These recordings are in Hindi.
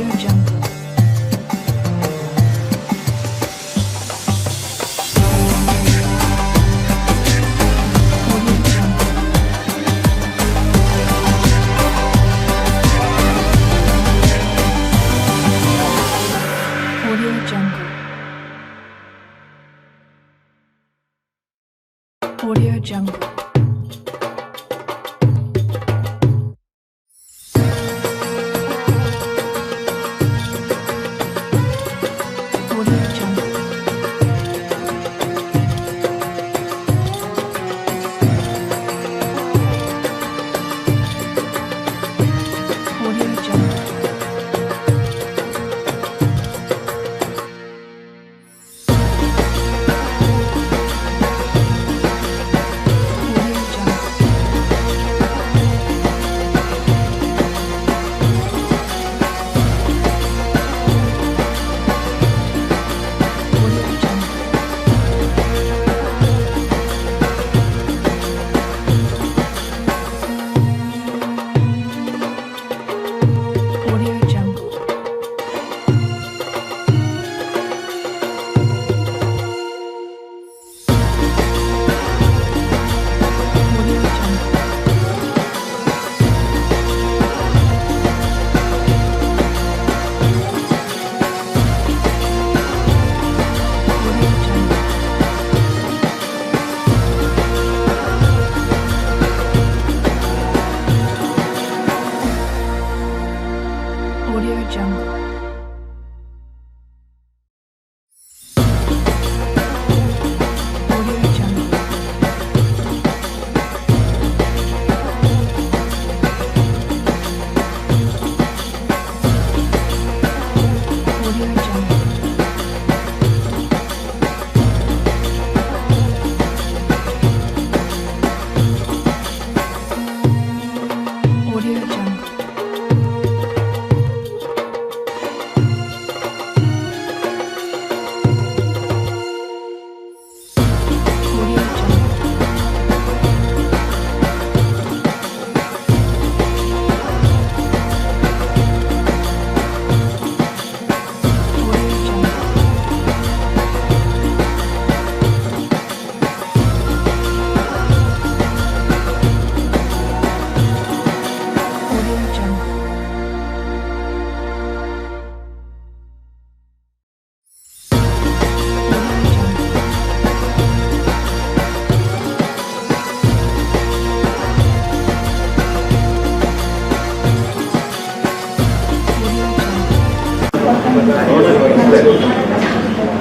Audio Jungle. Audio Jungle. Audio Jungle. Audio Jungle. Audio Jungle. Audio Jungle. Audio Jungle. Audio Jungle. Audio Jungle. Audio Jungle. Audio Jungle. Audio Jungle. Audio Jungle. Audio Jungle. Audio Jungle. Audio Jungle. Audio Jungle. Audio Jungle. Audio Jungle.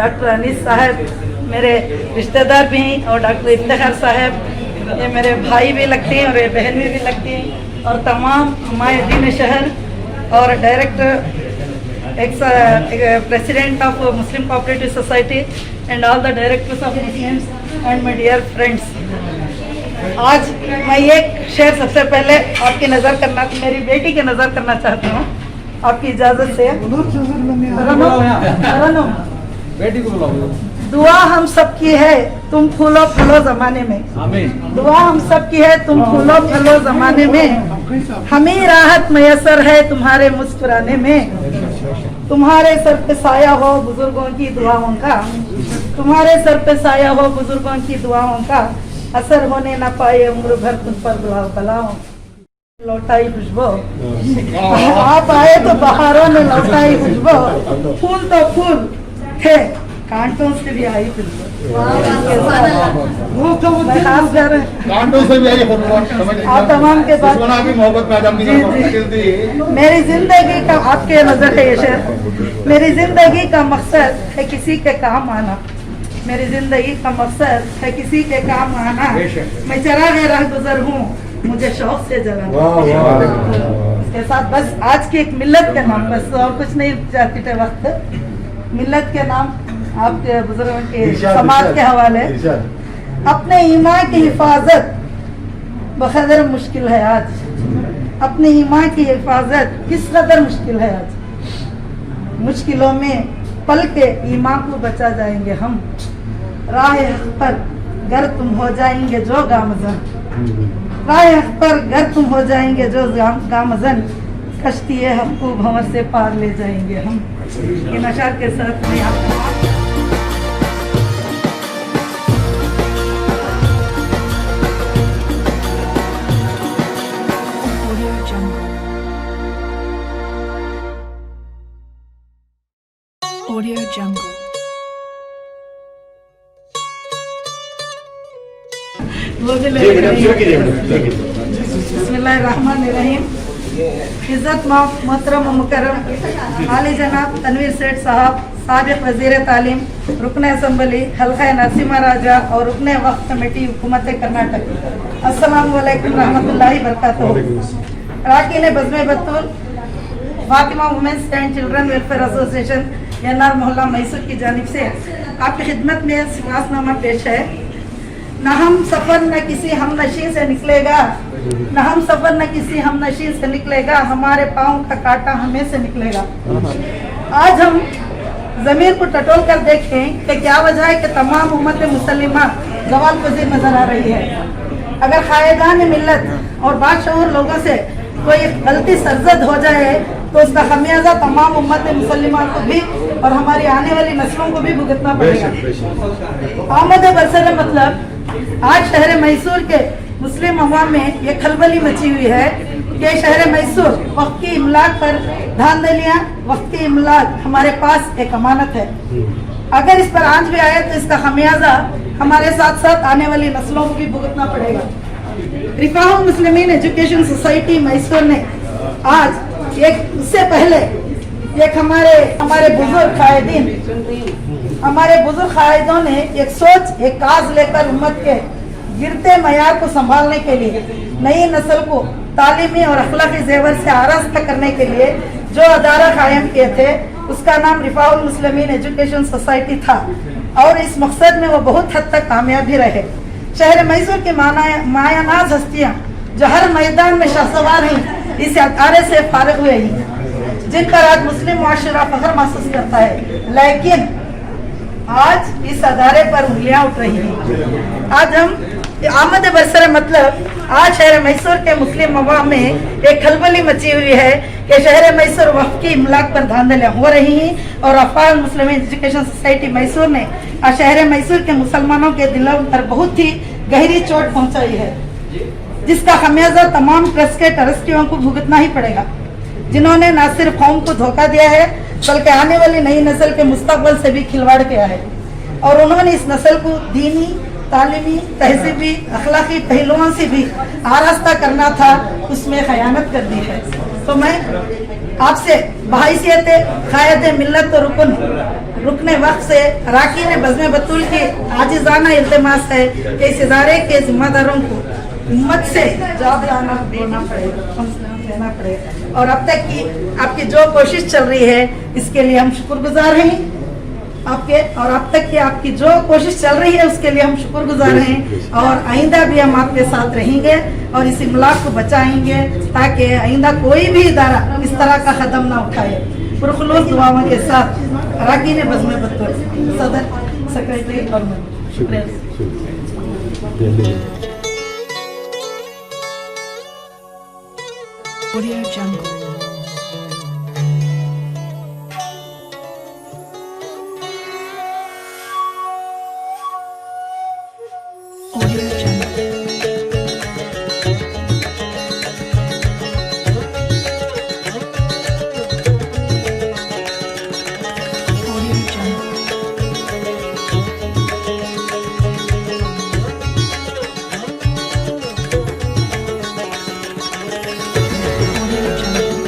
Doctor Anees साहब मेरे रिश्तेदार भी हैं और डॉक्टर इफ्तिखार साहब ये मेरे भाई भी लगते हैं और ये बहन भी लगती हैं और तमाम हमारे दीन शहर और director president of Muslim cooperative society and all the directors of Muslims and my dear friends. आज मैं एक शेर सबसे पहले आपकी नज़र करना मेरी बेटी की नज़र करना चाहती हूँ आपकी इजाज़त से। बेटी को बुलाओ। दुआ हम सबकी है तुम फूलो फलो जमाने में, आमीन। दुआ हम सबकी है तुम फूलो फलो जमाने में, हमें राहत मयसर है तुम्हारे मुस्कुराने में। तुम्हारे सर पे साया हो बुजुर्गों की दुआओं का, तुम्हारे सर पे साया हो बुजुर्गों की दुआओं का, असर होने न पाए उम्र भर तुम पर दुआ बलाओ। लौटाई खुशबू आप आए तो बहारों में लौटाई खुशबू, फूल तो फूल है कांटों से भी आई खुशबू। कांटों से भी आई आप तमाम के बाद की मोहब्बत मैडम की मेरी जिंदगी का आपके नजर है ये शेर, मेरी जिंदगी का मकसद है किसी के काम आना, मेरी जिंदगी का मकसद है किसी के काम आना। मैं चराग़ राह गुजर हूँ, मुझे शौक से जलाना। इसके साथ बस आज की एक मिल्लत के नाम, बस और कुछ नहीं चाहती थे वक्त, मिल्लत के नाम आपके बुजुर्गों के समाज के हवाले। अपने ईमान की हिफाजत बकदर मुश्किल है आज, अपने ईमान की हिफाजत किस कदर मुश्किल है आज। मुश्किलों में पल के ईमान को बचा जाएंगे हम, राह हक पर गर तुम हो जाएंगे जो गामजन, राह हक पर गर तुम हो जाएंगे जो गामजन, कश्ती हमको भंवर से पार ले जाएंगे हम। इन अशार के साथ मैं आपको Audio Jungle. Audio Jungle. बिस्मिल्लाहिर्रहमानिर्रहीम। इज़्ज़त मोहतरम मुकर्रम आली जनाब तनवीर सेठ साहब, साबिक़ वज़ीर तालीम, रुकन असम्बली हल्का नरसिम्हा राजा और रुकन वक्फ कमेटी हुकूमत कर्नाटक, अस्सलामु अलैकुम रहमतुल्लाहि बरकातहू। अरकान Bazm Batool Fatima women's and children welfare association NR Mohalla Mysore की जानिब से आपकी खिदमत में शिकायतनामा पेश है। न हम सफ़र न किसी हमनशीं से निकलेगा, न हम सफ़र न किसी हमनशीं से निकलेगा, हमारे पाँव का कांटा हमें से निकलेगा। आज हम ज़मीर को टटोल कर देखें कि क्या वजह है कि तमाम उम्मत मुसलिमा ज़वाल पज़ीर नजर आ रही है। अगर क़ायदान मिल्लत और बाशऊर लोगों से कोई गलती सरजद हो जाए तो उसका खमियाजा तमाम उम्मत मुसलिमा को भी और हमारी आने वाली नस्लों को भी भुगतना पड़ेगा। आमद बरसर मतलब आज शहर मैसूर के मुस्लिम अवाम में ये खलबली मची हुई है कि शहर मैसूर वक्त की इमलाक पर धांधलियाँ, वक्त की इमलाक हमारे पास एक अमानत है। अगर इस पर आंच भी आए तो इसका खमियाजा हमारे साथ साथ आने वाली नस्लों को भी भुगतना पड़ेगा। रिफाहुल मुस्लिमीन एजुकेशन सोसाइटी मैसूर ने आज एक उससे पहले एक हमारे बुजुर्ग कायदीन, हमारे बुजुर्ग कायदों ने एक सोच, एक काज लेकर उम्मत के गिरते मयार को संभालने के लिए, नई नस्ल को तालीमी और अखलाकी जेवर से आरास्ता करने के लिए जो अदारा कायम किए थे उसका नाम रिफाहुल मुस्लिमीन एजुकेशन सोसाइटी था और इस मकसद में वो बहुत हद तक कामयाब भी रहे। शहर मैसूर की मायानाज हस्तियाँ जो हर मैदान में शाहसवार हैं इस अदारे से फारिग हुए हैं, जिन पर आज मुस्लिम माशरा फख्र महसूस करता है, लेकिन आज इस अदारे पर उंगलियां उठ रही हैं। आज हम आमद बरसर मतलब आज शहर मैसूर के मुस्लिम अवाम में एक खलबली मची हुई है कि शहर मैसूर वक्फ की इमलाक पर धांधलियाँ हो रही हैं और अफाल मुस्लिम एजुकेशन सोसाइटी मैसूर ने आज शहर मैसूर के मुसलमानों के दिलों पर बहुत ही गहरी चोट पहुंचाई है, जिसका खमियाजा तमाम ट्रस्ट के ट्रस्टियों को भुगतना ही पड़ेगा, जिन्होंने न सिर्फ कौम को धोखा दिया है बल्कि आने वाली नई नस्ल के मुस्तकबिल से भी खिलवाड़ किया है और उन्होंने इस नस्ल को दीनी, तालीमी, तहजीबी, अखलाकी पहलुओं से भी आरास्ता करना था, उसमें खयानत कर दी है। तो मैं आपसे बहैसियत कायद मिल्लत और रुकने वक्त से अरकान बज़्म बतूल की आजिज़ाना इल्तिमास है कि इस इदारे के जिम्मेदारों को उम्मत से जवाब देना पड़ेगा और अब तक की आपकी जो कोशिश चल रही है इसके लिए हम शुक्रगुजार हैं आपके, और अब तक की आपकी जो कोशिश चल रही है उसके लिए हम शुक्रगुजार हैं और आइंदा भी हम आपके साथ रहेंगे और इस इमलाक को बचाएंगे ताकि आइंदा कोई भी इदारा इस तरह का कदम ना उठाए। पुरखुलूस दुआओं के साथ अरकान बज़्म बतूल, सदर, सेक्रेटरी और मैं। शुक्रिया। Audio Jungle. Audio Jungle. Audio Jungle. Audio Jungle.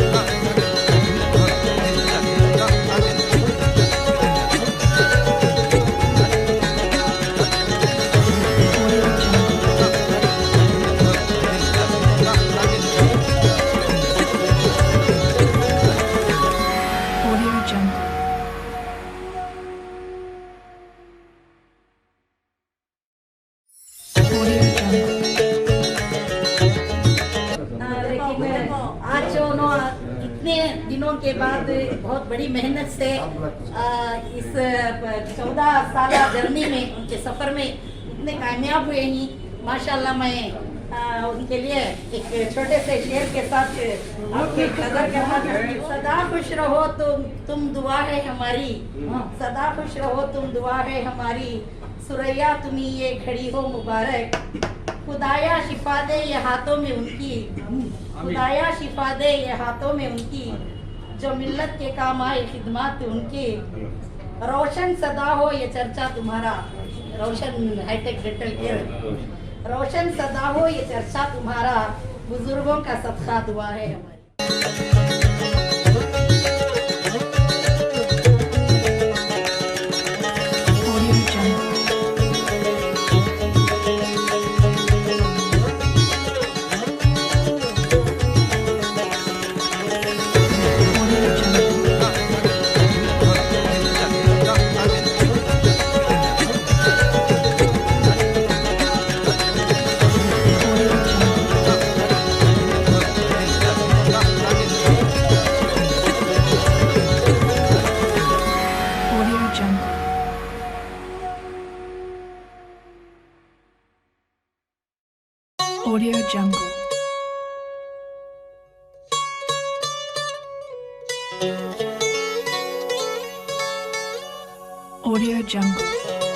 Audio Jungle. Audio Jungle. लेकिन आज जो इतने दिनों के बाद बहुत बड़ी मेहनत से इस 14 साल जर्नी में उनके सफ़र में इतने कामयाब हुए ही माशाल्लाह। मैं उनके लिए एक छोटे से शेर के साथ आपकी कदर करना चाहती हूँ। सदा खुश रहो तुम दुआ है हमारी, सदा खुश रहो तुम दुआ है हमारी, सुरैया तुम्ही ये घड़ी हो मुबारक, खुदाया शिफा दे ये हाथों में उनकी, खुदाया शिफा दे ये हाथों में उनकी, जो मिल्लत के काम आए खिदमत उनकी, रोशन सदा हो ये चर्चा तुम्हारा, रोशन हाईटेक डेंटल केयर, रोशन सदा हो ये चर्चा तुम्हारा, बुजुर्गों का सदका दुआ है हमारी। Audio Jungle. Audio Jungle. Audio Jungle. Audio Jungle. Audio Jungle. Audio Jungle.